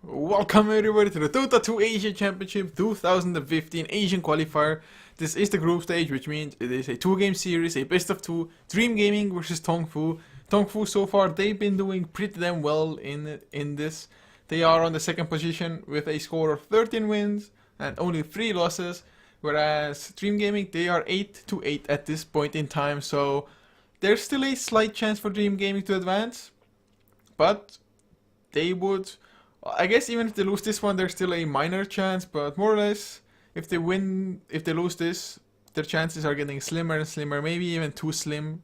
Welcome everybody to the Dota 2 Asia Championship 2015 Asian Qualifier. This is the group stage, which means it is a 2-game series, a best of 2, Dream Gaming versus TongFu. TongFu so far, they've been doing pretty damn well in this. They are on the second position with a score of 13 wins and only 3 losses, whereas Dream Gaming, they are 8-8 at this point in time, so there's still a slight chance for Dream Gaming to advance, but they would... I guess even if they lose this one, there's still a minor chance, but more or less, if they lose this, their chances are getting slimmer and slimmer, maybe even too slim.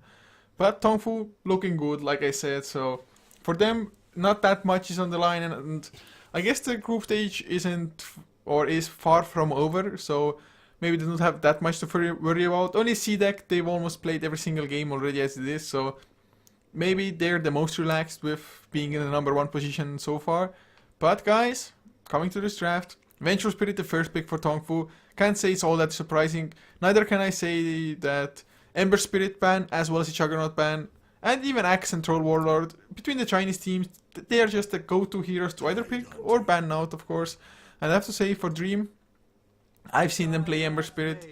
But TongFu looking good, like I said, so for them, not that much is on the line, and I guess the group stage isn't, or is far from over, so maybe they don't have that much to worry about. Only DAC, they've almost played every single game already as it is, so maybe they're the most relaxed with being in the number 1 position so far. But guys, coming to this draft, Vengeful Spirit the first pick for TongFu. Can't say it's all that surprising. Neither can I say that Ember Spirit ban, as well as the Juggernaut ban, and even Axe and Troll Warlord, between the Chinese teams, they are just the go-to heroes to either pick or ban out, of course. And I have to say, for Dream, I've seen them play Ember Spirit.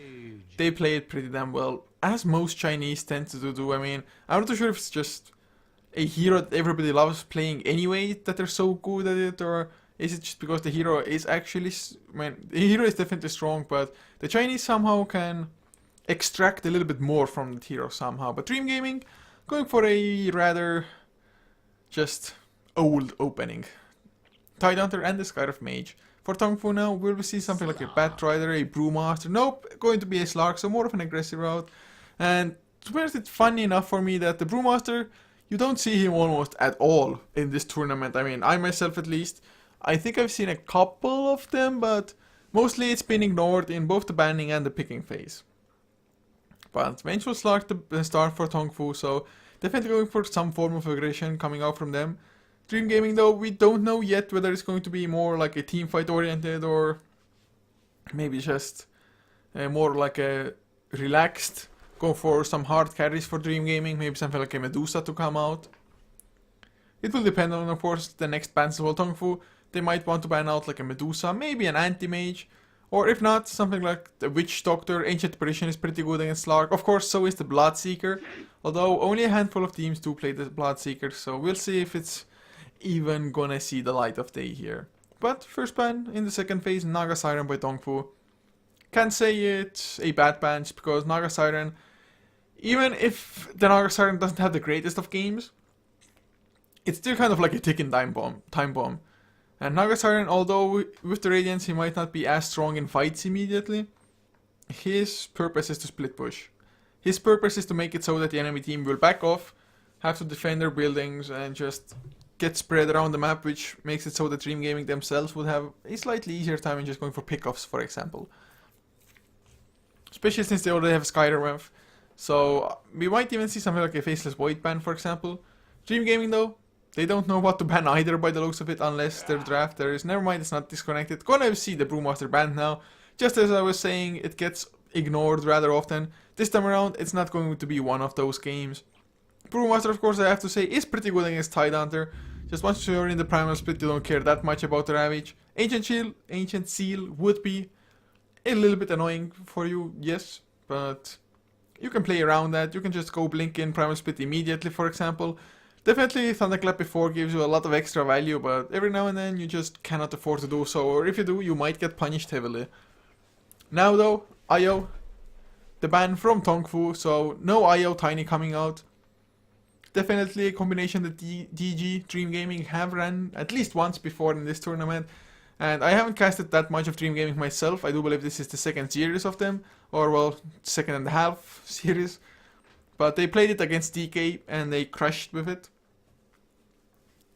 They play it pretty damn well, as most Chinese tend to do. I mean, I'm not too sure if it's just a hero that everybody loves playing anyway, that they're so good at it, or is it just because the hero is actually, the hero is definitely strong, but the Chinese somehow can extract a little bit more from the hero somehow. But Dream Gaming, going for a rather just old opening. Tidehunter and the Skyrift Mage. For TongFu now, will we see something like a Batrider, a Brewmaster? Nope, going to be a Slark, so more of an aggressive route. And to be honest, it's funny enough for me that the Brewmaster, you don't see him almost at all in this tournament. I mean, I myself at least, I think I've seen a couple of them, but mostly it's been ignored in both the banning and the picking phase. But Vengeful Slark the start for TongFu, so definitely going for some form of aggression coming out from them. Dream Gaming though, we don't know yet whether it's going to be more like a team fight oriented or maybe just more like a relaxed. Go for some hard carries for Dream Gaming, maybe something like a Medusa to come out. It will depend on, of course, the next bans of TongFu. They might want to ban out like a Medusa, maybe an Anti-Mage, or if not, something like the Witch Doctor. Ancient Apparition is pretty good against Slark. Of course, so is the Bloodseeker, although only a handful of teams do play the Bloodseeker, so we'll see if it's even gonna see the light of day here. But first ban in the second phase, Naga Siren by TongFu. Can't say it's a bad ban, just because Naga Siren, even if the Naga Siren doesn't have the greatest of games, it's still kind of like a ticking time bomb. And Naga Siren, although with the Radiance he might not be as strong in fights immediately, his purpose is to split push. His purpose is to make it so that the enemy team will back off, have to defend their buildings, and just get spread around the map, which makes it so that Dream Gaming themselves would have a slightly easier time in just going for pickoffs, for example. Especially since they already have Skyrim. So we might even see something like a Faceless Void ban, for example. Dream Gaming though, they don't know what to ban either by the looks of it, unless their draft there is. Never mind, it's not disconnected. Gonna see the Brewmaster banned now. Just as I was saying, it gets ignored rather often. This time around, it's not going to be one of those games. Brewmaster, of course, I have to say, is pretty good against Tidehunter. Just once you're in the Primal Split, you don't care that much about the Ravage. Ancient Seal would be a little bit annoying for you, yes, but you can play around that. You can just go blink in Primal Split immediately, for example. Definitely Thunderclap before gives you a lot of extra value, but every now and then you just cannot afford to do so, or if you do, you might get punished heavily. Now though, IO, the ban from TongFu, so no IO Tiny coming out. Definitely a combination that DG, Dream Gaming, have ran at least once before in this tournament. And I haven't casted that much of Dream Gaming myself. I do believe this is the second series of them, or well, second and a half series. But they played it against DK and they crushed with it.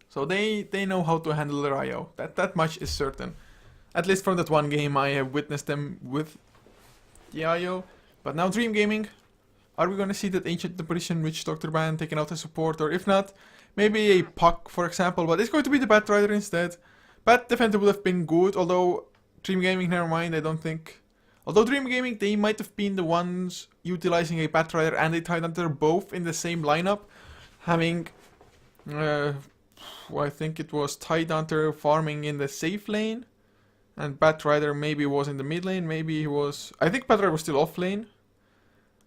So they know how to handle their IO. That much is certain. At least from that one game I have witnessed them with the IO. But now Dream Gaming, are we gonna see that Ancient Apparition Witch Doctor ban taken out as support? Or if not, maybe a Puck, for example. But it's going to be the Batrider instead. Bat Defender would have been good, although Dream Gaming, never mind, I don't think. Although Dream Gaming, they might have been the ones utilizing a Batrider and a Tidehunter both in the same lineup, having I think it was Tidehunter farming in the safe lane. And Batrider maybe was in the mid lane, maybe he was... I think Batrider was still off lane.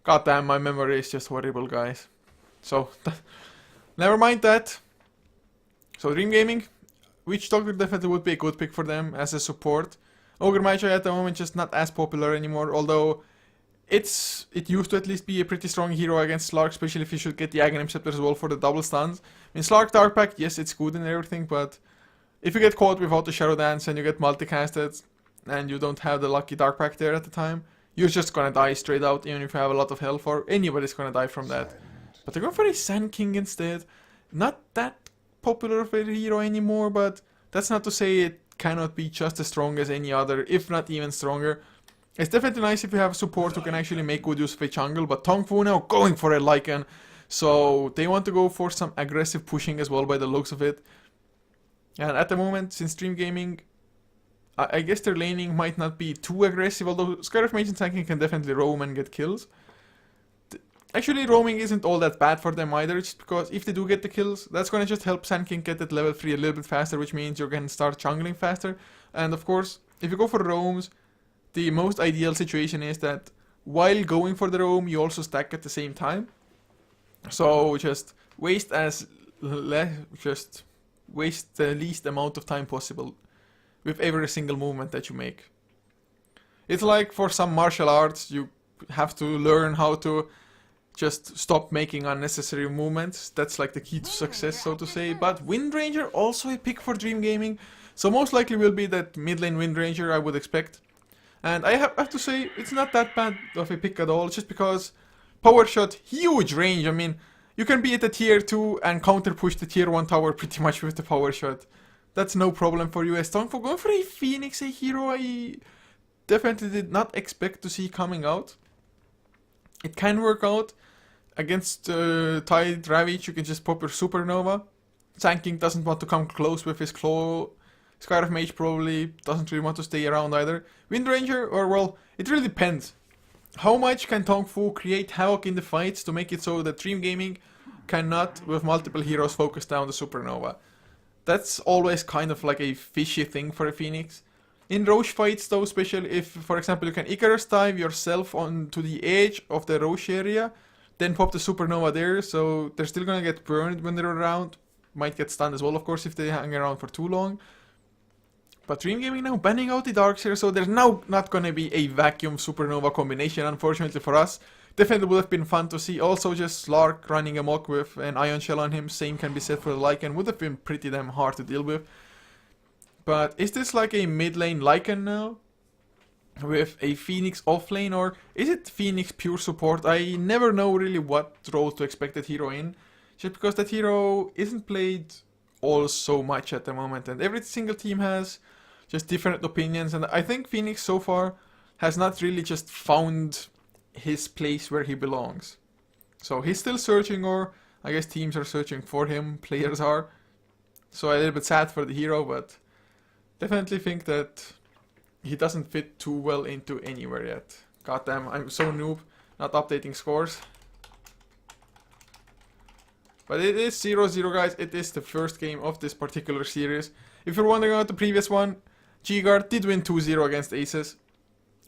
God damn, my memory is just horrible, guys. So, never mind that. So, Dream Gaming, Witch Doctor definitely would be a good pick for them as a support. Ogre Magi at the moment just not as popular anymore, although it used to at least be a pretty strong hero against Slark, especially if you should get the Aghanim Scepter as well for the double stuns. I mean, Slark Dark Pact, yes, it's good and everything, but if you get caught without the Shadow Dance and you get multicasted and you don't have the lucky Dark Pact there at the time, you're just gonna die straight out, even if you have a lot of health, or anybody's gonna die from that. But they're going for a Sand King instead. Not that popular of a hero anymore, but that's not to say it cannot be just as strong as any other, if not even stronger. It's definitely nice if you have support who can actually make good use of a jungle, but TongFu now going for a Lycan. So they want to go for some aggressive pushing as well by the looks of it. And at the moment, since Dream Gaming, I guess their laning might not be too aggressive, although Scarif Mage and Sand King can definitely roam and get kills. Actually, roaming isn't all that bad for them either, just because if they do get the kills, that's gonna just help Sand King get that level 3 a little bit faster, which means you're gonna start jungling faster. And of course, if you go for roams, the most ideal situation is that while going for the roam, you also stack at the same time. So just waste the least amount of time possible with every single movement that you make. It's like for some martial arts, you have to learn how to just stop making unnecessary movements. That's like the key to success, so to say. But Windranger also a pick for Dream Gaming, so most likely will be that mid lane Windranger, I would expect. And I have to say, it's not that bad of a pick at all, just because Power Shot, huge range. I mean, you can be at the tier 2 and counter push the tier 1 tower pretty much with the Power Shot. That's no problem for you as TongFu. Going for a Phoenix, a hero I definitely did not expect to see coming out. It can work out. Against Tide Ravage, you can just pop your Supernova. Sand King doesn't want to come close with his Claw. Scarif Mage probably doesn't really want to stay around either. Windranger, or well, it really depends. How much can TongFu create havoc in the fights to make it so that Dream Gaming cannot, with multiple heroes, focus down the Supernova? That's always kind of like a fishy thing for a Phoenix. In Roche fights though, especially if, for example, you can Icarus dive yourself onto the edge of the Roche area, then pop the Supernova there, so they're still gonna get burned when they're around. Might get stunned as well, of course, if they hang around for too long. But Dream Gaming now banning out the Darkseer, so there's now not gonna be a vacuum Supernova combination, unfortunately for us. Definitely would have been fun to see. Also, just Slark running amok with an Ion Shell on him. Same can be said for the Lycan. Would have been pretty damn hard to deal with. But is this like a mid lane Lycan now? With a Phoenix off lane? Or is it Phoenix pure support? I never know really what role to expect that hero in. Just because that hero isn't played all so much at the moment. And every single team has just different opinions. And I think Phoenix so far has not really just found his place where he belongs. So he's still searching, or I guess teams are searching for him, players are. So a little bit sad for the hero, but definitely think that he doesn't fit too well into anywhere yet. Goddamn, I'm so noob, not updating scores. But it is 0-0 guys, it is the first game of this particular series. If you're wondering about the previous one, G-Guard did win 2-0 against Aces.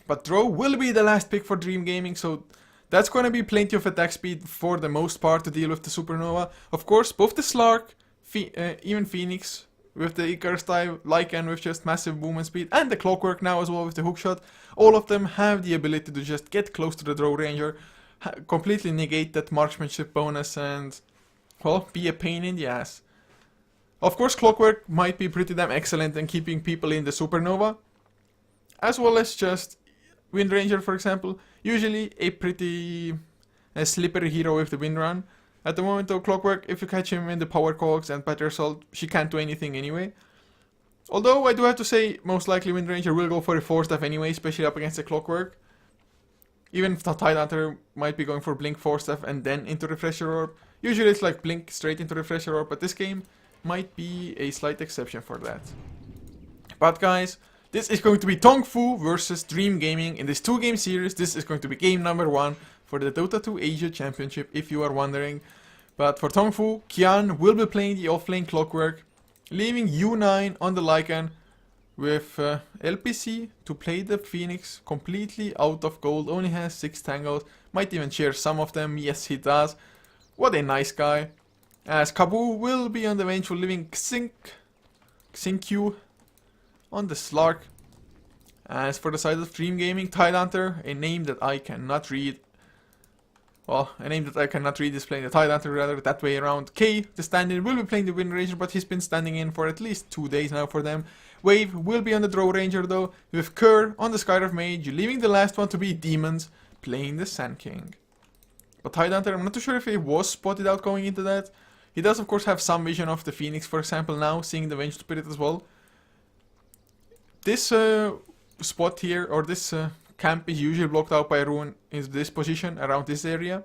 But Drow will be the last pick for Dream Gaming, so that's going to be plenty of attack speed for the most part to deal with the Supernova. Of course, both the Slark, even Phoenix with the Icarus dive, Lycan with just massive movement speed, and the Clockwork now as well with the hookshot. All of them have the ability to just get close to the Drow Ranger, completely negate that marksmanship bonus, and, well, be a pain in the ass. Of course, Clockwork might be pretty damn excellent in keeping people in the Supernova, as well as just Windranger, for example. Usually a pretty slippery hero with the Wind Run. At the moment though, Clockwork, if you catch him in the Power Cogs and Battery Assault, she can't do anything anyway. Although I do have to say, most likely Windranger will go for a Force Staff anyway, especially up against the Clockwork. Even if the Tidehunter might be going for Blink, Force Staff, and then into Refresher Orb. Usually it's like Blink straight into Refresher Orb, but this game might be a slight exception for that. But guys, this is going to be TongFu versus Dream Gaming in this 2-game series. This is going to be game number 1 for the Dota 2 Asia Championship, if you are wondering. But for TongFu, Qian will be playing the offlane Clockwork, leaving U9 on the Lycan with LPC to play the Phoenix completely out of gold, only has 6 tangos, might even share some of them, yes he does. What a nice guy. As Kabu will be on the Vengeful, leaving Xinkyu on the Slark. As for the side of Dream Gaming, Tidehunter, a name that I cannot read. Well, a name that I cannot read is playing the Tidehunter, rather that way around. K, the stand-in, will be playing the Wind Ranger, but he's been standing in for at least 2 days now for them. Wave will be on the Drow Ranger though, with Kerr on the Skyrive Mage, leaving the last one to be Demons, playing the Sand King. But Tidehunter, I'm not too sure if he was spotted out going into that. He does of course have some vision of the Phoenix, for example, now, seeing the Vengeful Spirit as well. This spot here, or this camp is usually blocked out by a rune in this position, around this area.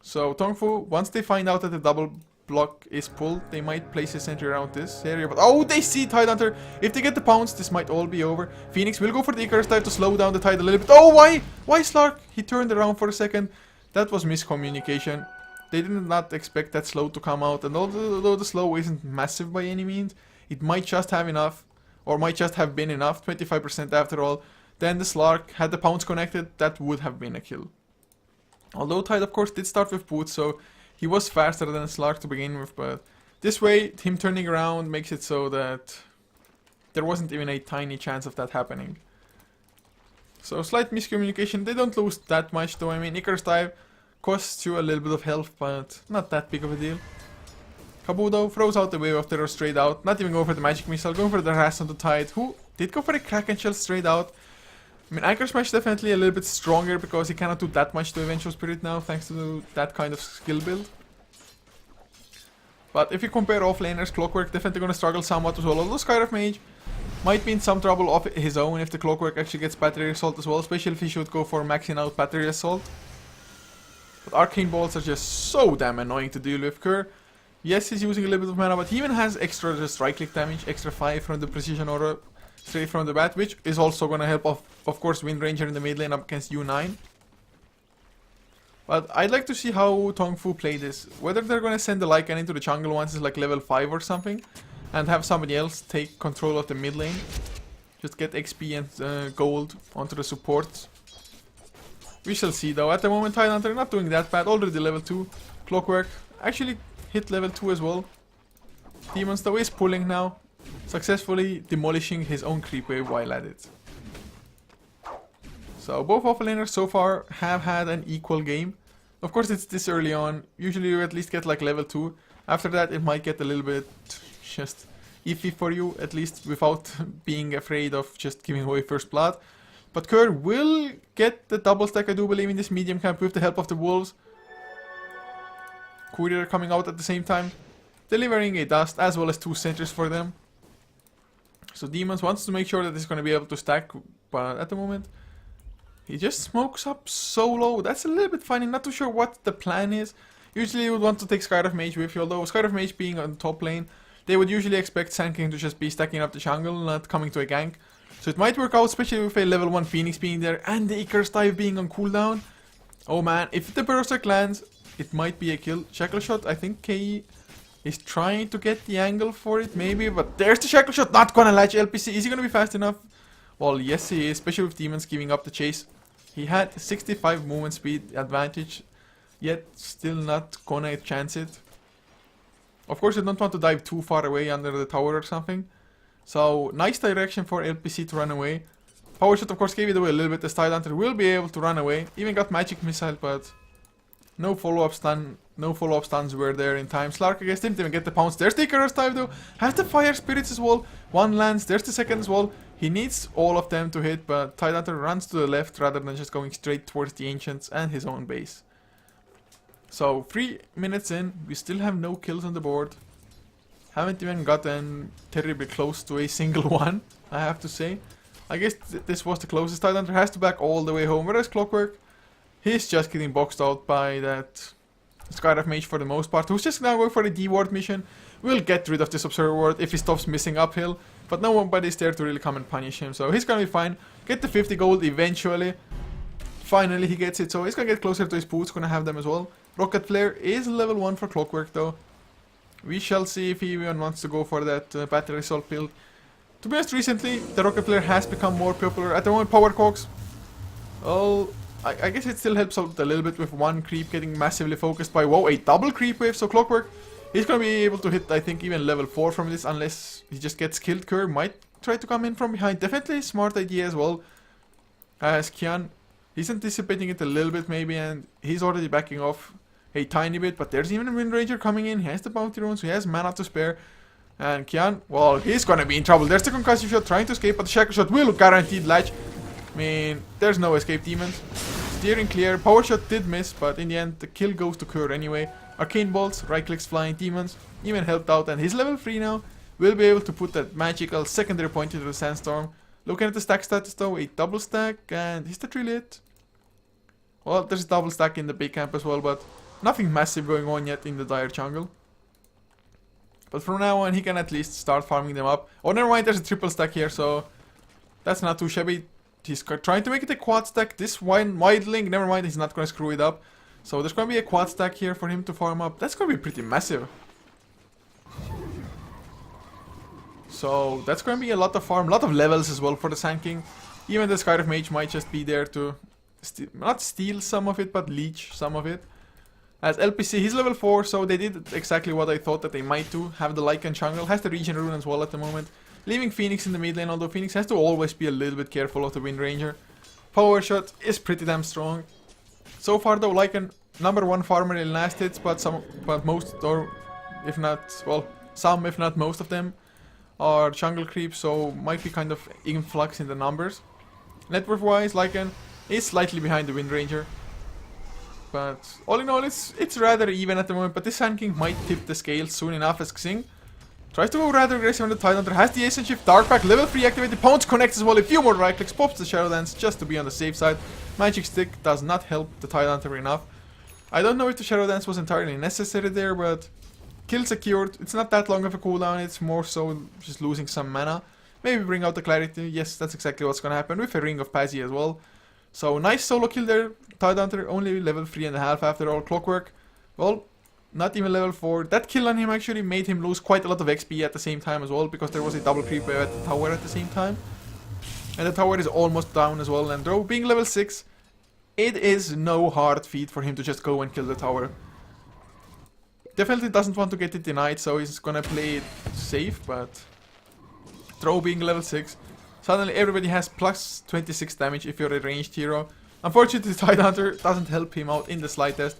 So TongFu, once they find out that the double block is pulled, they might place a sentry around this area. But oh, they see Tidehunter. If they get the pounce, this might all be over. Phoenix will go for the Icarus dive to slow down the Tide a little bit. Oh, why? Why Slark? He turned around for a second. That was miscommunication. They did not expect that slow to come out, and although the slow isn't massive by any means, it might just have enough, or might just have been enough, 25% after all. Then the Slark had the pounce connected, that would have been a kill. Although Tide of course did start with boots, so he was faster than Slark to begin with, but this way him turning around makes it so that there wasn't even a tiny chance of that happening. So slight miscommunication, they don't lose that much though. I mean, Icarus dive costs you a little bit of health, but not that big of a deal. Kabu though throws out the wave of terror straight out, not even going for the magic missile, going for the harass on the Tide, who did go for the Kraken shell straight out. I mean, Anchor Smash definitely a little bit stronger because he cannot do that much to Vengeful Spirit now, thanks to that kind of skill build. But if you compare offlaners, Clockwork definitely gonna struggle somewhat as well, although Skyrive Mage might be in some trouble of his own if the Clockwork actually gets Battery Assault as well, especially if he should go for maxing out Battery Assault. But Arcane Bolts are just so damn annoying to deal with. Kerr, yes, he's using a little bit of mana, but he even has extra just right-click damage, extra 5 from the Precision Aura straight from the bat, which is also gonna help of course Wind Ranger in the mid lane up against U9. But I'd like to see how TongFu play this. Whether they're gonna send the Lycan into the jungle once it's like level 5 or something, and have somebody else take control of the mid lane. Just get XP and gold onto the supports. We shall see though. At the moment Tidehunter not doing that bad, already level 2. Clockwork actually hit level 2 as well. Demons though is pulling now, successfully demolishing his own creep wave while at it. So both offlaners so far have had an equal game. Of course it's this early on, usually you at least get like level 2. After that it might get a little bit just iffy for you, at least without being afraid of just giving away first blood. But Kerr will get the double stack, I do believe, in this medium camp with the help of the wolves. Courier coming out at the same time, delivering a dust as well as 2 sentries for them. So Demons wants to make sure that he's going to be able to stack, but at the moment he just smokes up so low. That's a little bit funny, not too sure what the plan is. Usually you would want to take Skyrive Mage with you, although Skyrive Mage being on top lane, they would usually expect Sand King to just be stacking up the jungle, not coming to a gank. So it might work out, especially with a level 1 Phoenix being there and the Icarus dive being on cooldown. Oh man, if the Berserk lands, it might be a kill. Shackle Shot, I think KE is trying to get the angle for it, maybe, but there's the Shackle Shot, not gonna latch LPC. Is he gonna be fast enough? Well, yes he is, especially with Demons giving up the chase. He had 65 movement speed advantage, yet still not gonna chance it. Of course, you don't want to dive too far away under the tower or something. So, nice direction for LPC to run away. Power Shot, of course, gave it away a little bit. The Tidehunter will be able to run away. Even got Magic Missile, but no follow-up stun. No follow-up stuns were there in time. Slark, I guess, didn't even get the pounce. There's the Icarus dive, though. Has the Fire Spirits as well. One lands. There's the second as well. He needs all of them to hit, but Tidehunter runs to the left rather than just going straight towards the Ancients and his own base. So, 3 minutes in, we still have no kills on the board. Haven't even gotten terribly close to a single one, I have to say. I guess this was the closest. Tidehunter has to back all the way home, whereas Clockwork, he's just getting boxed out by that Skyrive Mage for the most part, who's just now going for the D-Ward mission. We'll get rid of this Observer Ward if he stops missing uphill, but nobody's there to really come and punish him, so he's gonna be fine. Get the 50 gold eventually. Finally he gets it, so he's gonna get closer to his boots, gonna have them as well. Rocket Flare is level 1 for Clockwork though. We shall see if he even wants to go for that battery assault build. To be honest, recently the Rocket Flare has become more popular. At the moment, Power Cogs, well, I guess it still helps out a little bit with one creep getting massively focused by, whoa, a double creep wave. So Clockwork, he's gonna be able to hit, I think, even level 4 from this, unless he just gets killed. Kerr might try to come in from behind. Definitely a smart idea as well. As Kian, he's anticipating it a little bit maybe, and he's already backing off a tiny bit. But there's even a Wind Ranger coming in. He has the bounty rune, so he has mana to spare. And Kian, well, he's gonna be in trouble. There's the concussive shot trying to escape, but the shackle shot will guaranteed latch. I mean, there's no escape, demons. Steering clear. Power shot did miss, but in the end, the kill goes to Kerr anyway. Arcane bolts, right clicks, flying demons, even helped out, and he's level 3 now. Will be able to put that magical secondary point into the sandstorm. Looking at the stack status though, a double stack, and is that really it? Well, there's a double stack in the big camp as well, but nothing massive going on yet in the dire jungle. But from now on, he can at least start farming them up. Oh, never mind, there's a triple stack here, so that's not too shabby. He's trying to make it a quad stack. This wide link, never mind, he's not going to screw it up. So there's going to be a quad stack here for him to farm up. That's going to be pretty massive. So that's going to be a lot of farm, a lot of levels as well for the Sand King. Even the Skyriff Mage might just be there to not steal some of it, but leech some of it. As LPC, he's level 4, so they did exactly what I thought that they might do. Have the Lycan jungle, has the regen rune as well at the moment. Leaving Phoenix in the mid lane, although Phoenix has to always be a little bit careful of the Wind Ranger. Power shot is pretty damn strong. So far though, Lycan, number 1 farmer in last hits, but most, or if not, well, some if not most of them are jungle creeps, so might be kind of influx in the numbers. Net worth wise, Lycan is slightly behind the Wind Ranger. But all in all, it's rather even at the moment, but this Sand King might tip the scale soon enough as Xing tries to go rather aggressive on the Tidehunter, has the Ascent Shift, Dark Pack, level 3 activated, Pounce connects as well, a few more right clicks, pops the Shadow Dance just to be on the safe side. Magic Stick does not help the Tidehunter enough. I don't know if the Shadow Dance was entirely necessary there, but kill secured. It's not that long of a cooldown, it's more so just losing some mana. Maybe bring out the Clarity, yes, that's exactly what's gonna happen with a Ring of Pazzi as well. So nice solo kill there, Tidehunter, only level 3.5 after all. Clockwork, well, not even level 4. That kill on him actually made him lose quite a lot of XP at the same time as well, because there was a double creep wave at the tower at the same time. And the tower is almost down as well, and though being level 6, it is no hard feat for him to just go and kill the tower. Definitely doesn't want to get it denied, so he's gonna play it safe, but Drow being level 6, suddenly everybody has plus 26 damage if you're a ranged hero. Unfortunately, the Tidehunter doesn't help him out in the slightest.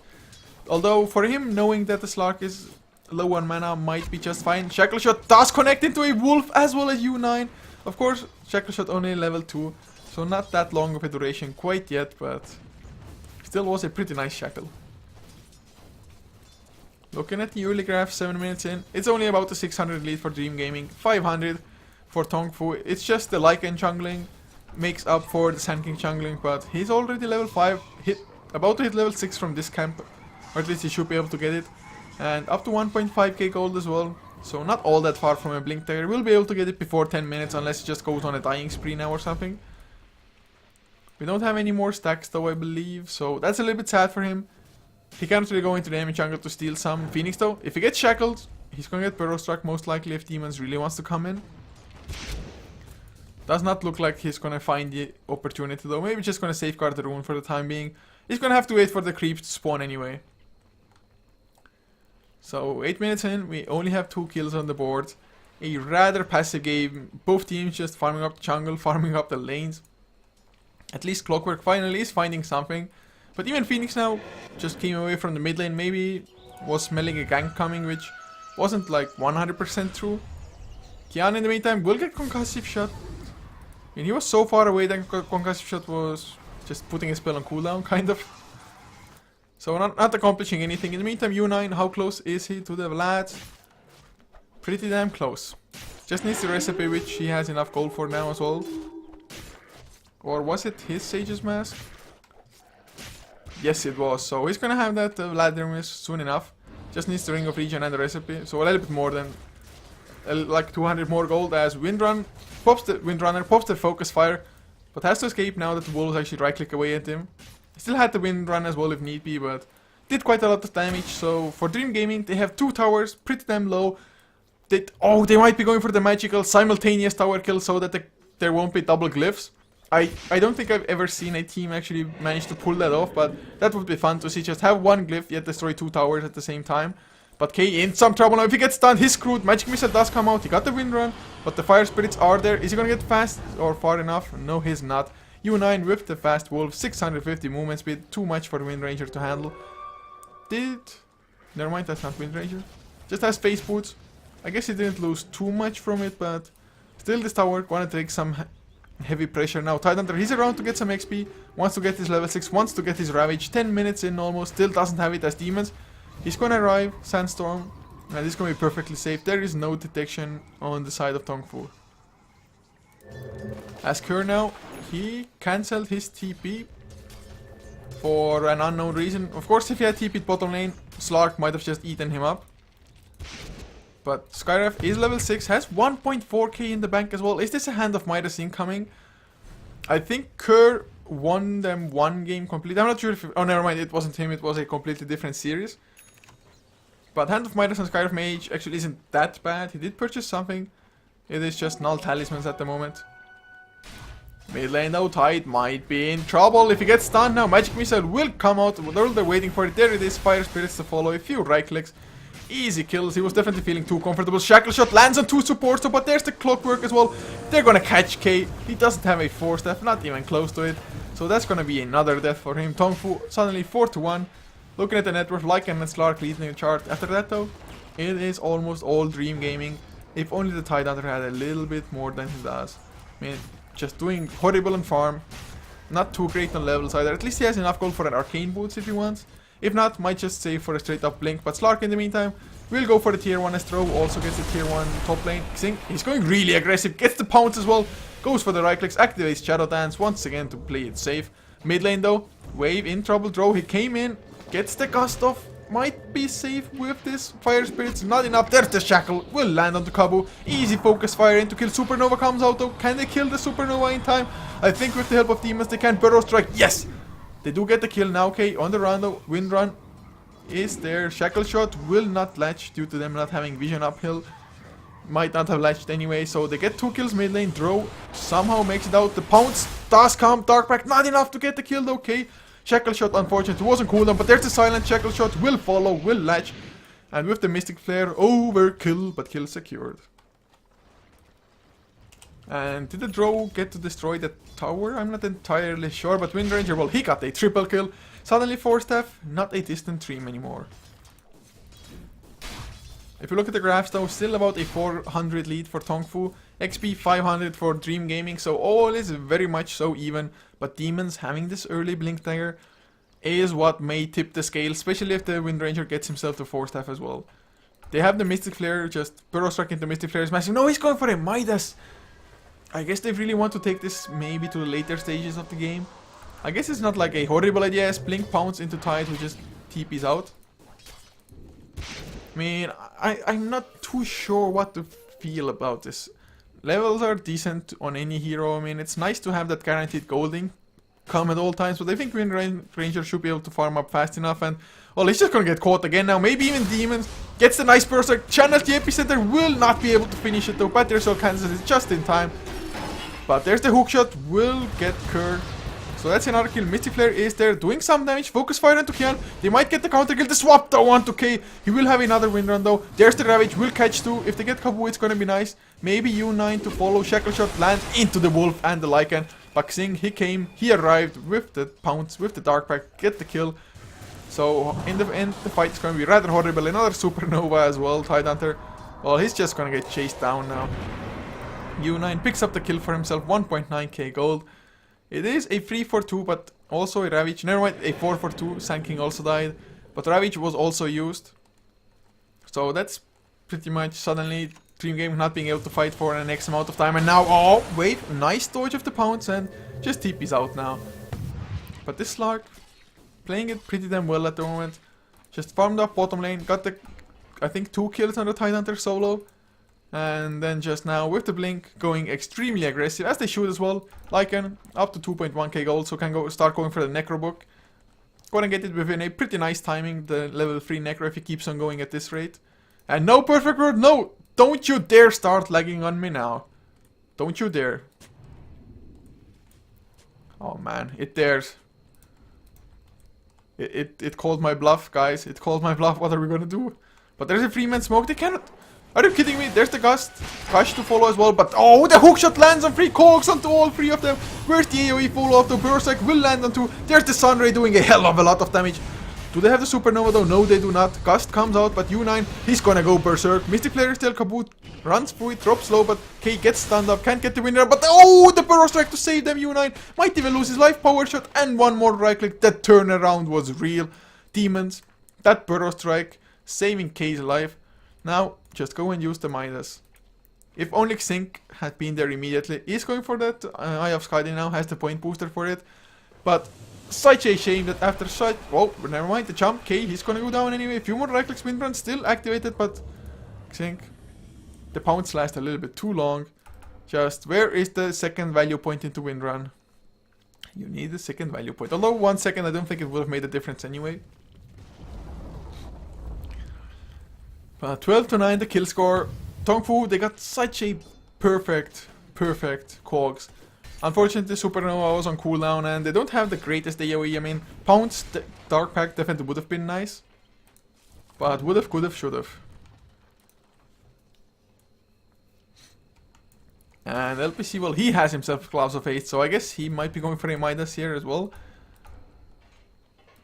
Although, for him, knowing that the Slark is low on mana might be just fine. Shackle Shot does connect into a Wolf as well as U9. Of course, Shackle Shot only level 2, so not that long of a duration quite yet, but still was a pretty nice Shackle. Looking at the early graph, 7 minutes in, it's only about a 600 lead for Dream Gaming, 500 for TongFu. It's just the Lycan jungling makes up for the Sand King jungling, but he's already level 5, about to hit level 6 from this camp. Or at least he should be able to get it. And up to 1.5k gold as well. So not all that far from a Blink Dagger. We'll be able to get it before 10 minutes unless he just goes on a dying spree now or something. We don't have any more stacks though, I believe. So that's a little bit sad for him. He can't really go into the enemy jungle to steal some. Phoenix though, if he gets shackled, he's gonna get Burrow Struck most likely if Demons really wants to come in. Does not look like he's gonna find the opportunity though. Maybe just gonna safeguard the rune for the time being. He's gonna have to wait for the creeps to spawn anyway. So 8 minutes in, we only have 2 kills on the board. A rather passive game. Both teams just farming up the jungle, farming up the lanes. At least Clockwork finally is finding something. But even Phoenix now just came away from the mid lane. Maybe was smelling a gank coming, which wasn't like 100% true. Kian in the meantime will get Concussive Shot. I mean, he was so far away that Concussive Shot was just putting a spell on cooldown, kind of. So not accomplishing anything. In the meantime, U9, how close is he to the Vlad? Pretty damn close. Just needs the recipe, which he has enough gold for now as well. Or was it his Sage's Mask? Yes, it was. So he's gonna have that Vladimir soon enough. Just needs the Ring of Regen and the recipe. So a little bit more than like 200 more gold as Windrunner pops the Focus Fire, but has to escape now that the wolves actually right click away at him. He still had the Wind Run as well if need be, but did quite a lot of damage. So for Dream Gaming, they have 2 towers, pretty damn low. They might be going for the magical simultaneous tower kill so that there won't be double glyphs. I don't think I've ever seen a team actually manage to pull that off, but that would be fun to see. Just have one glyph yet destroy 2 towers at the same time. But K in some trouble now. If he gets stunned, he's screwed. Magic Missile does come out. He got the Wind Run, but the Fire Spirits are there. Is he gonna get fast or far enough? No, he's not. U9 with the Fast Wolf, 650 movement speed. Too much for Wind Ranger to handle. Never mind, that's not Wind Ranger. Just has Space Boots. I guess he didn't lose too much from it, but still this tower gonna take some heavy pressure now. Tidehunter, he's around to get some XP, wants to get his level 6, wants to get his Ravage, 10 minutes in almost, still doesn't have it as demons. He's gonna arrive, Sandstorm, and this is gonna be perfectly safe. There is no detection on the side of TongFu. As Kerr now, he cancelled his TP for an unknown reason. Of course, if he had TP'd bottom lane, Slark might have just eaten him up. But Skyref is level 6, has 1.4k in the bank as well. Is this a Hand of Midas incoming? I think Kerr won them one game completely. I'm not sure if... Oh, never mind, it wasn't him, it was a completely different series. But Hand of Midas and Skyref Mage actually isn't that bad. He did purchase something. It is just null talismans at the moment. Mid lane now, Tide might be in trouble. If he gets stunned now, Magic Missile will come out. They're waiting for it. There it is, Fire Spirits to follow. A few right clicks. Easy kills. He was definitely feeling too comfortable. Shackle Shot lands on 2 supports, so, but there's the Clockwork as well. They're gonna catch K. He doesn't have a 4 staff, not even close to it. So that's gonna be another death for him. TongFu suddenly 4-1. Looking at the net worth, Lycan and Slark leading the chart. After that though, it is almost all Dream Gaming. If only the Tidehunter had a little bit more than he does. I mean, just doing horrible on farm. Not too great on levels either. At least he has enough gold for an Arcane Boots if he wants. If not, might just save for a straight up Blink. But Slark in the meantime will go for the tier 1 as Throw. Also gets the tier 1 top lane. Xing, he's going really aggressive. Gets the pounce as well. Goes for the right clicks. Activates Shadow Dance once again to play it safe. Mid lane though, Wave in trouble. Throw, he came in. Gets the gust off. Might be safe with this. Fire Spirits, not enough. There's the Shackle. Will land onto Kabu. Easy focus fire in to kill. Supernova comes out though. Can they kill the Supernova in time? I think with the help of demons they can. Burrow Strike. Yes! They do get the kill now. Okay, on the run though. Wind Run is there. Shackle Shot will not latch due to them not having vision uphill. Might not have latched anyway. So they get 2 kills mid lane. Drow somehow makes it out. The pounce does come. Darkpack not enough to get the kill though. Okay. Shackle Shot, unfortunately, wasn't cooldown, but there's the silent Shackle Shot, will follow, will latch. And with the Mystic Flare, overkill, but kill secured. And did the Drow get to destroy the tower? I'm not entirely sure, but Wind Ranger, well, he got a triple kill. Suddenly 4 staff, not a distant dream anymore. If you look at the graphs though, still about a 400 lead for TongFu, XP 500 for Dream Gaming, so all is very much so even, but Demons having this early Blink Dagger is what may tip the scale, especially if the Wind Ranger gets himself to 4 staff as well. They have the Mystic Flare, just Burrow Strike into Mystic Flare is massive. No, he's going for a Midas! I guess they really want to take this maybe to the later stages of the game. I guess it's not like a horrible idea as Blink Pounce into Tide who just TPs out. I mean, I'm not too sure what to feel about this. Levels are decent on any hero. I mean, it's nice to have that guaranteed golding come at all times, but I think Wind Ranger should be able to farm up fast enough. And well, he's just gonna get caught again now. Maybe even Demons gets the nice burst. Channels the epicenter, will not be able to finish it though. Battersall cancels it just in time. But there's the hookshot, will get Kerr. So that's another kill. Mystic Flare is there, doing some damage. Focus fire into Kian. They might get the counter kill. The swap though onto K. He will have another Wind Run though. There's the Ravage, will catch 2. If they get Kabu, it's gonna be nice. Maybe U9 to follow. Shackle Shot land into the Wolf and the Lycan. But Xing, he came, he arrived with the Pounce, with the Dark Pack, get the kill. So in the end, the fight is gonna be rather horrible. Another Supernova as well, Tidehunter. Well, he's just gonna get chased down now. U9 picks up the kill for himself, 1.9k gold. It is a 3-for-2, but also a Ravage. Never mind, a 4-for-2. Sand King also died. But Ravage was also used. So that's pretty much suddenly Dream Game not being able to fight for an X amount of time. And now, oh, wait, nice dodge of the Pounce and just TP's out now. But this Slark, playing it pretty damn well at the moment. Just farmed up bottom lane, got the, I think, 2 kills on the Tidehunter solo. And then just now with the Blink going extremely aggressive, as they should as well. Lycan up to 2.1k gold, so can start going for the Necro Book. Gonna get it within a pretty nice timing, the level 3 Necro, if he keeps on going at this rate. And no perfect word, no! Don't you dare start lagging on me now. Don't you dare. Oh man, it dares. It called my bluff, guys. It called my bluff. What are we gonna do? But there's a 3-man smoke. They cannot. Are you kidding me? There's the Gust. Gush to follow as well. But oh, the hookshot lands on 3 cogs onto all 3 of them. Where's the AoE follow up? The Berserk will land on 2. There's the Sunray doing a hell of a lot of damage. Do they have the Supernova though? No, they do not. Gust comes out, but U9, he's gonna go Berserk. Mystic Flare still Kaboot. Runs through it, drops low, but K gets stunned up. Can't get the winner, but oh, the Burrow Strike to save them. U9 might even lose his life. Power shot and one more right click. That turnaround was real. Demons. That Burrow Strike saving K's life. Now, just go and use the Midas. If only Xink had been there immediately. He's going for that Eye of Skadi now. Has the point booster for it. But such a shame that after such... Oh, never mind. The jump. K, he's gonna go down anyway. A few more right clicks. Windrun still activated, but Xink... The pounce last a little bit too long. Just, where is the second value point into Windrun? You need the second value point. Although 1 second, I don't think it would have made a difference anyway. 12 to 9, the kill score. TongFu, they got such a perfect cogs. Unfortunately, Supernova was on cooldown and they don't have the greatest AoE. I mean, Pounce, Dark Pack definitely would have been nice. But would have, could have, should have. And LPC, well, he has himself Gloves of Haste, so I guess he might be going for a Midas here as well.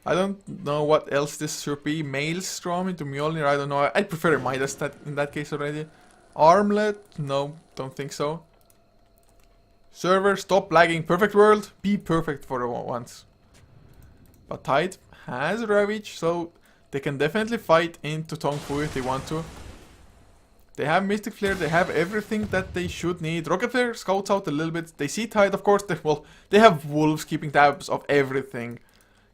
I don't know what else this should be. Maelstrom into Mjolnir, I don't know. I'd prefer a Midas in that case already. Armlet? No, don't think so. Server, stop lagging. Perfect world, be perfect for once. But Tide has Ravage, so they can definitely fight into TongFu if they want to. They have Mystic Flare, they have everything that they should need. Rocket Flare scouts out a little bit. They see Tide, of course. They have Wolves keeping tabs of everything.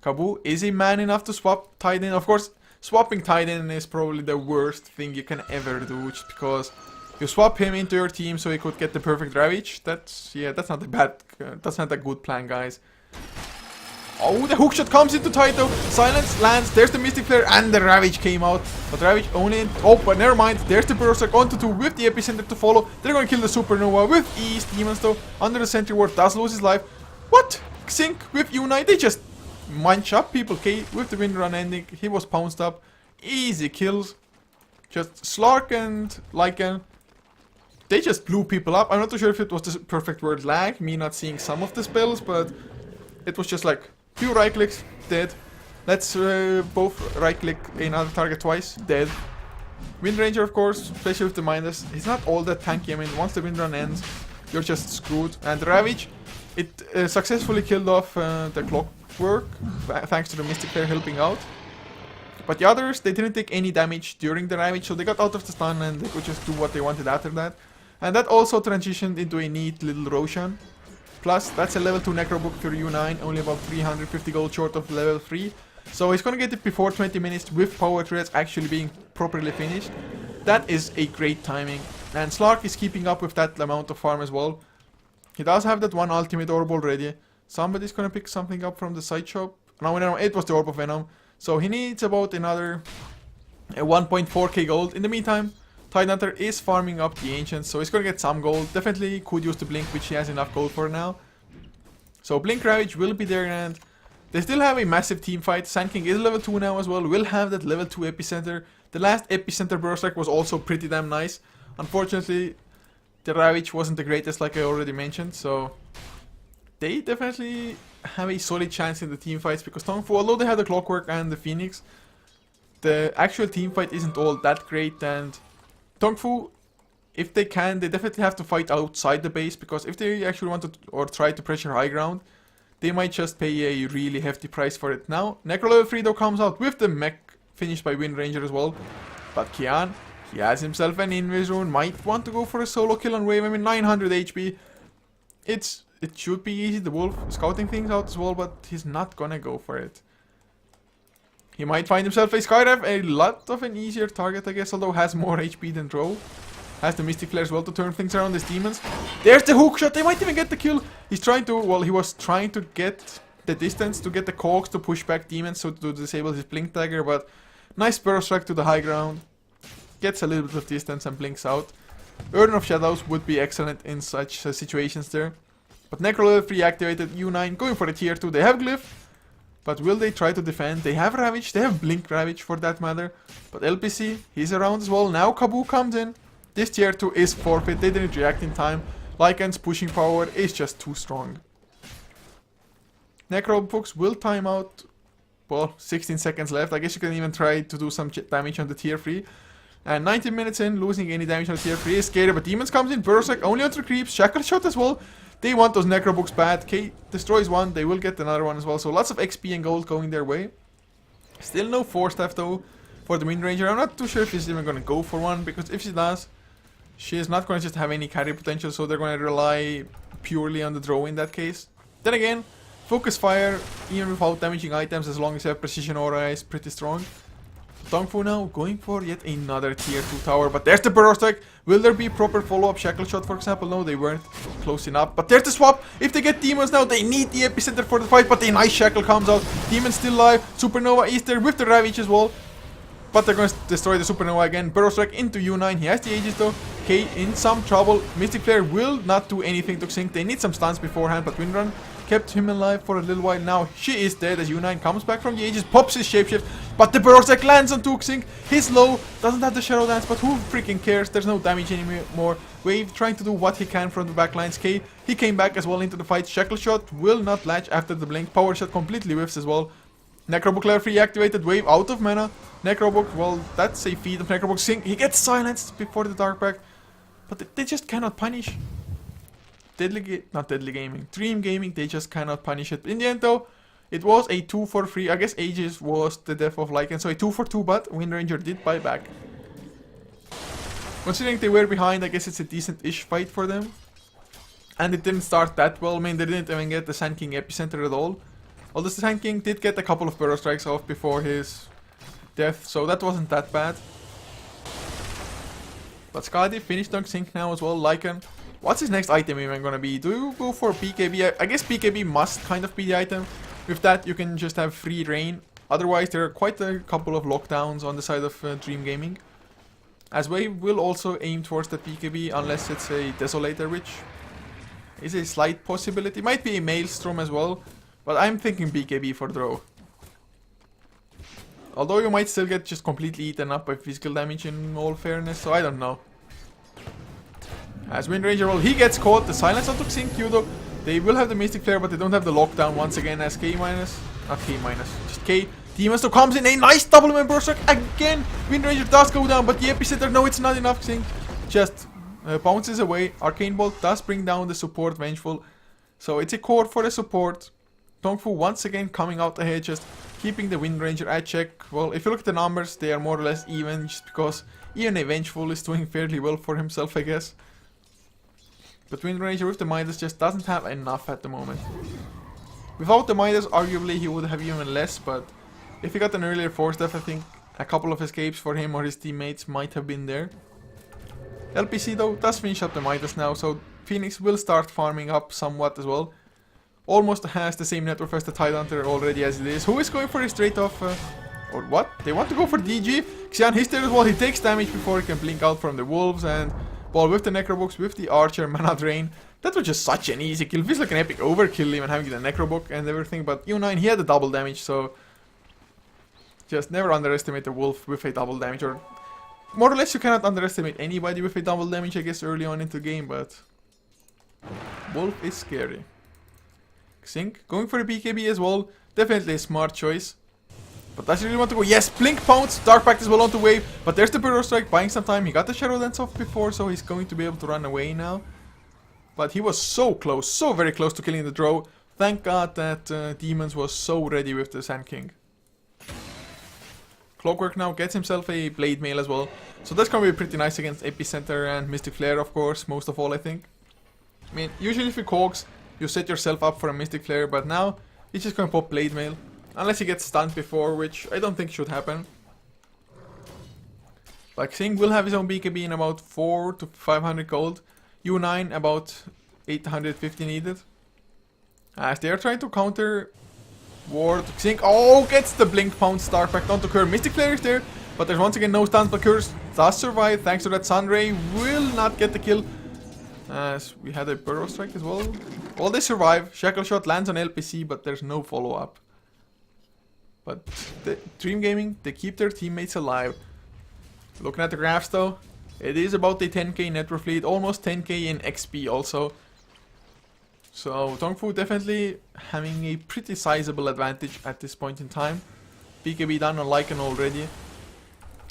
Kabu, is he man enough to swap Tide in? Of course, swapping Tide in is probably the worst thing you can ever do. Just because you swap him into your team so he could get the perfect Ravage. That's not a bad, that's not a good plan, guys. Oh, the hookshot comes into Tide though. Silence lands. There's the Mystic Flare and the Ravage came out. But Ravage only... Oh, but never mind. There's the Berserk onto 2 with the Epicenter to follow. They're going to kill the Supernova with ease. Demons though, under the Sentry Ward, does lose his life. What? Xink with Unite. They just munch up people. K with the Windrun ending. He was pounced up. Easy kills. Just Slark and Lycan. They just blew people up. I'm not too sure if it was the perfect word lag. Me not seeing some of the spells, but it was just like... Few right clicks, dead. Let's both right click another target twice, dead. Wind Ranger, of course, especially with the Midas. He's not all that tanky. I mean, once the Windrun ends, you're just screwed. And Ravage, it successfully killed off the Clockwork, thanks to the Mystic Flare helping out. But the others, they didn't take any damage during the Ravage, so they got out of the stun and they could just do what they wanted after that. And that also transitioned into a neat little Roshan. Plus, that's a level 2 Necro book for U9, only about 350 gold short of level 3. So he's gonna get it before 20 minutes with power threads actually being properly finished. That is a great timing. And Slark is keeping up with that amount of farm as well. He does have that one ultimate orb already. Somebody's gonna pick something up from the side shop. No, it was the Orb of Venom. So he needs about another 1.4k gold. In the meantime, Tidehunter is farming up the Ancients, so he's gonna get some gold. Definitely could use the Blink, which he has enough gold for now. So Blink Ravage will be there, and they still have a massive team fight. Sand King is level 2 now as well, will have that level 2 Epicenter. The last Epicenter Berserk was also pretty damn nice. Unfortunately, the Ravage wasn't the greatest like I already mentioned, so they definitely have a solid chance in the team fights, because TongFu, although they have the Clockwork and the Phoenix, the actual team fight isn't all that great, and TongFu, if they can, they definitely have to fight outside the base, because if they actually want to or try to pressure high ground, they might just pay a really hefty price for it. Now, Necro level 3 though comes out with the mech finished by Wind Ranger as well. But Kian, he has himself an Invis Rune, might want to go for a solo kill on wave. I mean, 900 HP. It should be easy. The Wolf scouting things out as well, but he's not gonna go for it. He might find himself a Skydive, a lot of an easier target, I guess, although has more HP than Drow. Has the Mystic Flare as well to turn things around. His demons. There's the hook shot. They might even get the kill. He's trying to, well, he was trying to get the distance to get the cogs to push back demons, so to disable his blink dagger, but nice burrow strike to the high ground. Gets a little bit of distance and blinks out. Urn of Shadows would be excellent in such situations there. But Necrolith reactivated, U9 going for the tier 2. They have Glyph, but will they try to defend? They have Ravage, they have Blink Ravage for that matter. But LPC, he's around as well. Now Kabu comes in. This tier 2 is forfeit, they didn't react in time. Lycan's pushing power is just too strong. Necrobooks will time out. Well, 16 seconds left. I guess you can even try to do some damage on the tier 3. And 19 minutes in, losing any damage on the tier 3 is scary. But Demons comes in, Burrow Strike only onto the creeps. Shackle Shot as well. They want those Necrobooks bad. K destroys one, they will get another one as well. So lots of XP and gold going their way. Still no Force Staff though for the Wind Ranger. I'm not too sure if she's even going to go for one, because if she does, she is not going to just have any carry potential. So they're going to rely purely on the draw in that case. Then again, Focus Fire, even without damaging items, as long as you have Precision Aura, is pretty strong. TongFu now going for yet another tier 2 tower, but there's the Burrow Strike. Will there be proper follow-up Shackle Shot, for example? No, they weren't close enough. But there's the swap. If they get Demons now, they need the epicenter for the fight, but the nice Shackle comes out. Demons still alive. Supernova is there with the Ravage as well. But they're going to destroy the Supernova again. Burrow Strike into U9. He has the Aegis though. K in some trouble. Mystic Flare will not do anything to Xing. They need some stuns beforehand, but Windrun kept him alive for a little while. Now she is dead as U9 comes back from the Aegis, pops his shapeshift, but the Burrow Strike lands on Xing. He's low, doesn't have the Shadow Dance, but who freaking cares? There's no damage anymore. Wave trying to do what he can from the backlines. K, he came back as well into the fight. Shackle Shot will not latch after the blink. Power Shot completely whiffs as well. Necrobook Lair reactivated, Wave out of mana. Necrobook, well, that's a feat of Necrobook. Xing, he gets silenced before the Dark Pact, but they just cannot punish. Not Deadly Gaming, Dream Gaming, they just cannot punish it. In the end though, it was a 2 for 3. I guess Aegis was the death of Lycan, so a 2 for 2, but Wind Ranger did buy back. Considering they were behind, I guess it's a decent-ish fight for them. And it didn't start that well. I mean, they didn't even get the Sand King epicenter at all. Although the Sand King did get a couple of Burrow Strikes off before his death, so that wasn't that bad. But Skadi finished on Xing now as well. Lycan, what's his next item even gonna be? Do you go for BKB? I guess BKB must kind of be the item. With that, you can just have free reign. Otherwise, there are quite a couple of lockdowns on the side of Dream Gaming. As Wave will also aim towards that BKB, unless it's a Desolator, which is a slight possibility. Might be a Maelstrom as well, but I'm thinking BKB for draw. Although you might still get just completely eaten up by physical damage in all fairness, so I don't know. As Wind Ranger, well, he gets caught. The silence onto Xing though. They will have the Mystic Flare, but they don't have the lockdown once again as K minus. Not K minus, just K. Demons though comes in a nice double member strike again. Wind Ranger does go down, but the epicenter, no, it's not enough. Xing just bounces away. Arcane Bolt does bring down the support Vengeful. So it's a core for the support. TongFu once again coming out ahead, just keeping the Wind Ranger at check. Well, if you look at the numbers, they are more or less even, just because even a Vengeful is doing fairly well for himself, I guess. But Wind Ranger with the Midas just doesn't have enough at the moment. Without the Midas, arguably he would have even less, but if he got an earlier Force Staff, I think a couple of escapes for him or his teammates might have been there. LPC though does finish up the Midas now, so Phoenix will start farming up somewhat as well. Almost has the same net worth as the Tidehunter already as it is. Who is going for a straight off, or what? They want to go for DG. Xian, he's there as well. He takes damage before he can blink out from the Wolves, and well, with the Necrobooks, with the Archer, Mana Drain, that was just such an easy kill. Feels like an epic overkill even having the Necrobook and everything, but U9, he had the double damage, so just never underestimate the Wolf with a double damage, or more or less you cannot underestimate anybody with a double damage, I guess, early on into the game, but Wolf is scary. Xing going for a BKB as well, definitely a smart choice. But does he really want to go? Yes, Blink Pounce, Dark Pact as well onto Wave, but there's the Burrow Strike, buying some time. He got the Shadow Dance off before, so he's going to be able to run away now. But he was so close, so very close to killing the draw. Thank God that Demons was so ready with the Sand King. Clockwork now gets himself a Blade Mail as well, so that's going to be pretty nice against Epicenter and Mystic Flare, of course, most of all, I think. I mean, usually if you cogs, you set yourself up for a Mystic Flare, but now he's just going to pop Blade Mail. Unless he gets stunned before, which I don't think should happen. Like, Xing will have his own BKB in about 4 to 500 gold. U9 about 850 needed. As they are trying to counter Ward, Xing, oh, gets the Blink Pound Star back onto Kerr. Mystic Flare is there, but there's once again no stun, but Kerr does survive thanks to that Sunray. Will not get the kill, as we had a Burrow Strike as well. Well, they survive. Shackle Shot lands on LPC, but there's no follow-up. But the Dream Gaming, they keep their teammates alive. Looking at the graphs though, it is about the 10k net worth lead, almost 10k in XP also. So TongFu definitely having a pretty sizable advantage at this point in time. BKB done on Lycan already.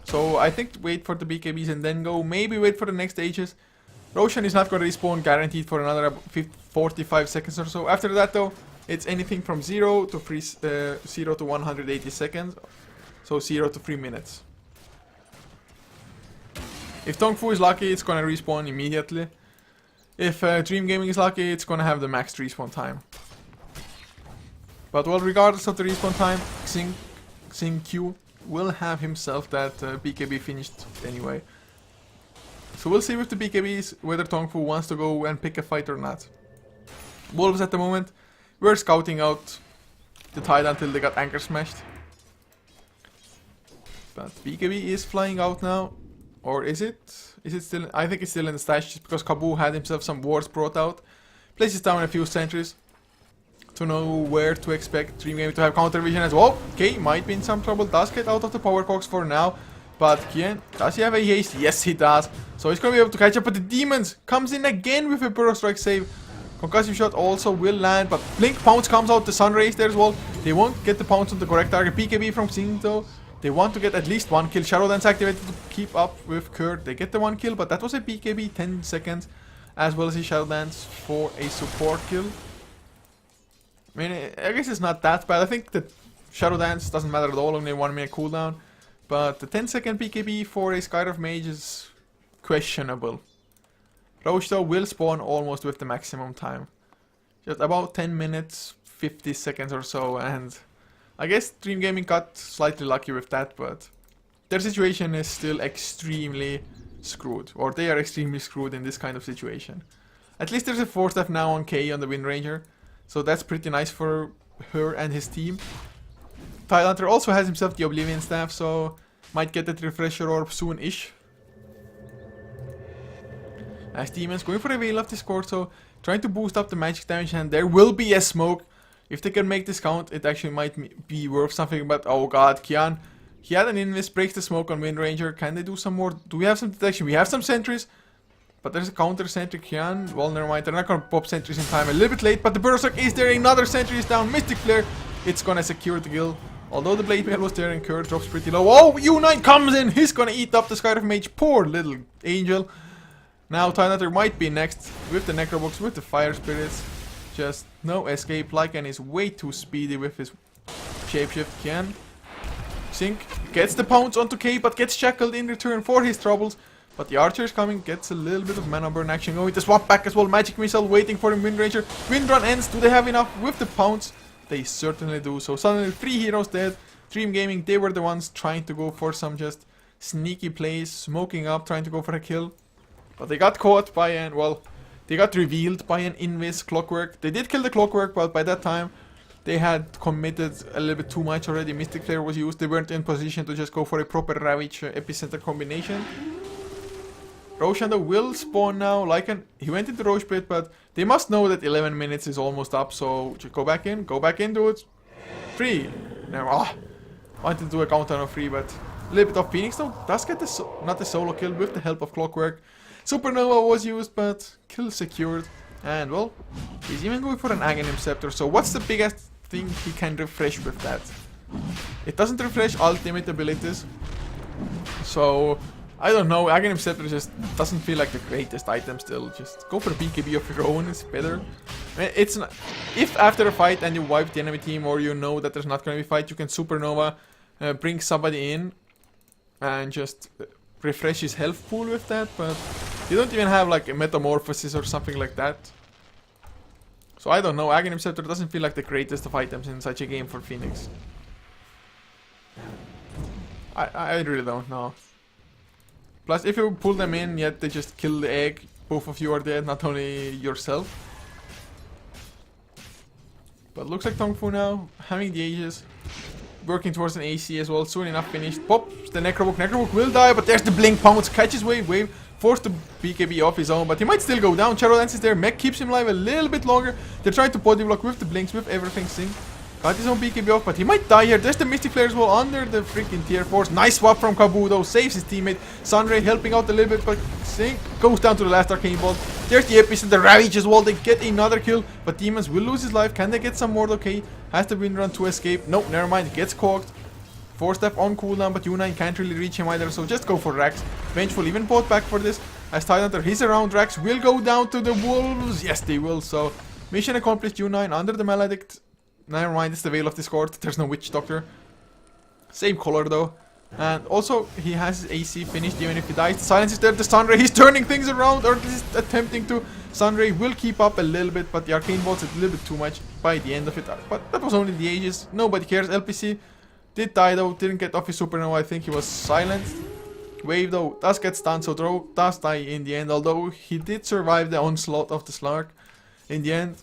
So I think wait for the BKBs and then go. Maybe wait for the next stages. Roshan is not going to respawn guaranteed for another 45 seconds or so. After that though, it's anything from 0 to 180 seconds. So 0 to 3 minutes. If TongFu is lucky, it's going to respawn immediately. If Dream Gaming is lucky, it's gonna have the max respawn time. But well, regardless of the respawn time, Xing Q will have himself that BKB finished anyway. So we'll see with the BKBs whether TongFu wants to go and pick a fight or not. Wolves at the moment, we're scouting out the tide until they got anchor smashed. But BKB is flying out now. Or is it? Is it still? I think it's still in the stash just because Kabu had himself some wards brought out. Places down a few sentries to know where to expect Dream Gaming to have counter vision as well. Okay, might be in some trouble. Does get out of the power box for now. But Kian, does he have a haste? Yes, he does. So he's going to be able to catch up. But the Demons comes in again with a Burrow Strike save. Concussive Shot also will land. But Blink Pounce comes out. The Sun Rays there as well. They won't get the Pounce on the correct target. BKB from Xing though. They want to get at least one kill. Shadow Dance activated to keep up with Kurt. They get the one kill, but that was a BKB 10 seconds, as well as a Shadow Dance for a support kill. I mean, I guess it's not that bad. I think the Shadow Dance doesn't matter at all, only a 1 minute cooldown. But the 10-second BKB for a Skyrift Mage is questionable. Roche though will spawn almost with the maximum time. Just about 10 minutes, 50 seconds or so, and I guess Dream Gaming got slightly lucky with that, but their situation is still extremely screwed. Or they are extremely screwed in this kind of situation. At least there's a 4-staff now on K on the Wind Ranger. So that's pretty nice for her and his team. Tidehunter also has himself the Oblivion Staff, so might get that Refresher Orb soon-ish. As Demons going for a Veil of Discord, so trying to boost up the magic damage, and there will be a smoke. If they can make this count, it actually might be worth something, but oh god, Kian. He had an invis, breaks the smoke on Wind Ranger. Can they do some more? Do we have some detection? We have some sentries, but there's a counter sentry, Kian. Well, never mind, they're not gonna pop sentries in time. A little bit late, but the Burrow Strike is there. Another sentry is down. Mystic Flare, it's gonna secure the kill. Although the Blade Mail was there and Kurt drops pretty low. Oh, U9 comes in. He's gonna eat up the Skyrift Mage. Poor little angel. Now Tidehunter might be next with the Necrobox, with the Fire Spirits. Just no escape. Lycan is way too speedy with his shapeshift. Kian. Xing gets the pounce onto K, but gets shackled in return for his troubles. But the archer is coming, gets a little bit of mana burn action going. The swap back as well. Magic Missile waiting for him. Wind Ranger. Wind Run ends. Do they have enough with the pounce? They certainly do. So suddenly 3 heroes dead. Dream Gaming, they were the ones trying to go for some just sneaky plays, smoking up, trying to go for a kill. But they got caught by an, well, they got revealed by an Invis Clockwork. They did kill the Clockwork, but by that time they had committed a little bit too much already. Mystic Flare was used. They weren't in position to just go for a proper Ravage Epicenter combination. Roshan will spawn now. Lycan, he went into Roche Pit, but they must know that 11 minutes is almost up. So just go back into it. Free. Now, wanted to do a countdown of 3, but a little bit of Phoenix though does get the not the solo kill with the help of Clockwork. Supernova was used, but kill secured. And well, he's even going for an Aghanim Scepter. So what's the biggest thing he can refresh with that? It doesn't refresh ultimate abilities. So I don't know, Aghanim Scepter just doesn't feel like the greatest item still. Just go for a BKB of your own, it's better. I mean, it's not, if after a fight and you wipe the enemy team, or you know that there's not going to be a fight, you can Supernova, bring somebody in and just refresh his health pool with that, but you don't even have like a Metamorphosis or something like that. So I don't know, Aghanim Scepter doesn't feel like the greatest of items in such a game for Phoenix. I really don't know. Plus, if you pull them in, yet they just kill the egg, both of you are dead, not only yourself. But looks like TongFu now having the Aegis. Working towards an AC as well. Soon enough finished. Pops the Necrobook. Necrobook will die, but there's the Blink Pounce. Catches Wave. Wave forced the BKB off his own, but he might still go down. Shadow Dance is there. Mech keeps him alive a little bit longer. They're trying to body block with the Blinks, with everything. Sync. Got his own BKB off, but he might die here. There's the Mystic Flare as well under the freaking tier 4s. Nice swap from Kabuto. Saves his teammate. Sunray helping out a little bit, but Sync goes down to the last Arcane Bolt. There's the Epicenter, the Ravage as well. They get another kill, but Demons will lose his life. Can they get some more? Okay. Has the win run to escape. Nope, never mind. Gets cocked. 4-step on cooldown, but U9 can't really reach him either, so just go for Rax. Vengeful even bought back for this. As Tidehunter, he's around. Rax will go down to the Wolves. Yes, they will. So, mission accomplished. U9 under the Maledict. Never mind, it's the Veil of Discord. There's no Witch Doctor. Same color though. And also, he has his AC finished even if he dies. The silence is there. The Sunray, he's turning things around, or at least attempting to. Sunray will keep up a little bit, but the Arcane Bolt's a little bit too much by the end of it. But that was only the Aegis. Nobody cares. LPC did die though. Didn't get off his supernova. I think he was silenced. Wave though does get stunned, so Drow does die in the end. Although he did survive the onslaught of the Slark. In the end,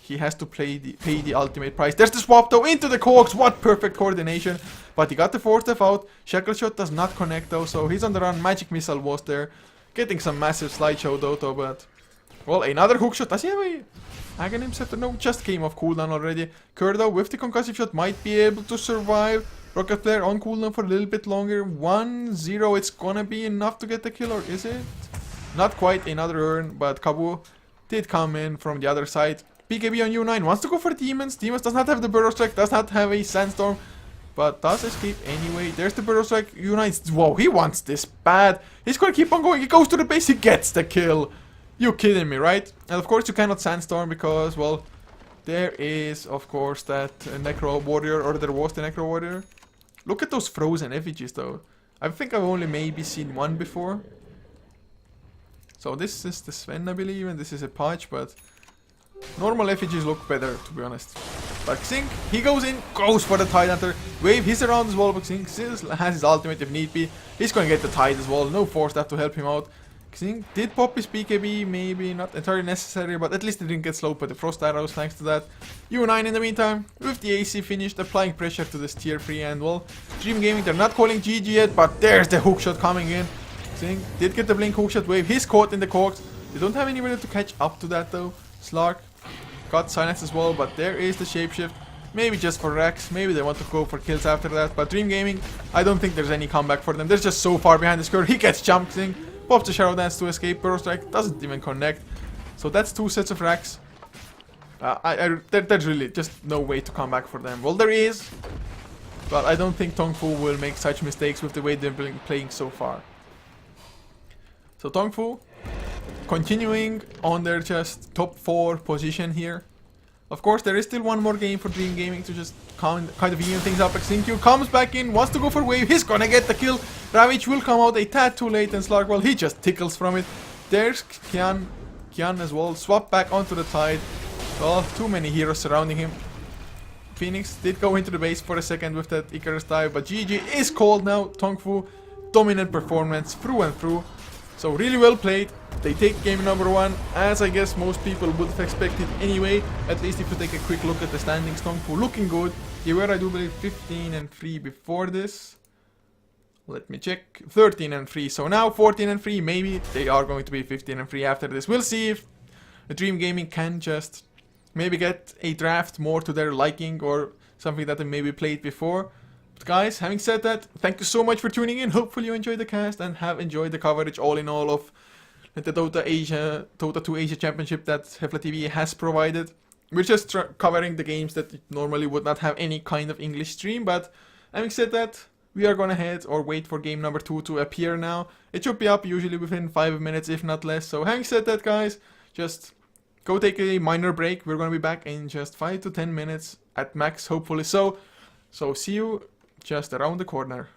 he has to pay the ultimate price. There's the swap though into the Cogs. What perfect coordination. But he got the 4-step out. Shackle Shot does not connect though, so he's on the run. Magic Missile was there. Getting some massive slideshow Dota, but... Well, another hook shot. Does he have a Aghanim Scepter? No, just came off cooldown already. Kurdo with the concussive shot might be able to survive. Rocket Flare on cooldown for a little bit longer. 1-0. It's gonna be enough to get the kill, or is it? Not quite. Another urn, but Kabu did come in from the other side. BKB on U9 wants to go for Demons. Demons does not have the Burrow Strike, does not have a Sandstorm, but does escape anyway. There's the Burrow Strike. U9, whoa, he wants this bad. He's gonna keep on going. He goes to the base, he gets the kill. You kidding me, right? And of course you cannot Sandstorm because, well, there is, of course, that Necro Warrior, or there was the Necro Warrior. Look at those frozen effigies, though. I think I've only maybe seen one before. So this is the Sven, I believe, and this is a Patch, but normal effigies look better, to be honest. But Xing, he goes in, goes for the Tidehunter. Wave, he's around as well, but Xing still has his ultimate if need be. He's going to get the Tide as well, no force that to help him out. Xing did pop his BKB, maybe not entirely necessary, but at least he didn't get slowed by the Frost Arrows thanks to that. U9 in the meantime, with the AC finished, applying pressure to this tier 3, and well, Dream Gaming, they're not calling GG yet, but there's the hookshot coming in. Xing did get the Blink hookshot. Wave, he's caught in the Cogs. They don't have anybody to catch up to that though. Slark got silence as well, but there is the Shapeshift. Maybe just for Rex, maybe they want to go for kills after that, but Dream Gaming, I don't think there's any comeback for them. They're just so far behind the score. He gets jumped, Xing pops the Shadow Dance to escape. Burrow Strike doesn't even connect. So that's 2 sets of racks. There's really just no way to come back for them. Well, there is, but I don't think TongFu will make such mistakes with the way they've been playing so far. So TongFu continuing on their just top 4 position here. Of course, there is still one more game for Dream Gaming to just kind of even things up. Xingqiu comes back in, wants to go for Wave. He's gonna get the kill. Ravage will come out a tad too late, and Slark, well, he just tickles from it. There's Kian as well. Swap back onto the Tide. Well, too many heroes surrounding him. Phoenix did go into the base for a second with that Icarus dive, but GG is called now. TongFu, dominant performance through and through. So really well played. They take game number 1, as I guess most people would have expected anyway. At least if you take a quick look at the standings, TongFu looking good. They were, I do believe, 15-3 before this. Let me check. 13-3. So now 14-3. Maybe they are going to be 15-3 after this. We'll see if the Dream Gaming can just maybe get a draft more to their liking, or something that they maybe played before. But guys, having said that, thank you so much for tuning in. Hopefully you enjoyed the cast and have enjoyed the coverage all in all of the Dota 2 Asia Championship that HeflaTV has provided. We're just covering the games that normally would not have any kind of English stream, but having said that, we are gonna head or wait for game number 2 to appear now. It should be up usually within 5 minutes, if not less. So having said that, guys, just go take a minor break. We're gonna be back in just 5 to 10 minutes at max, hopefully so. So see you just around the corner.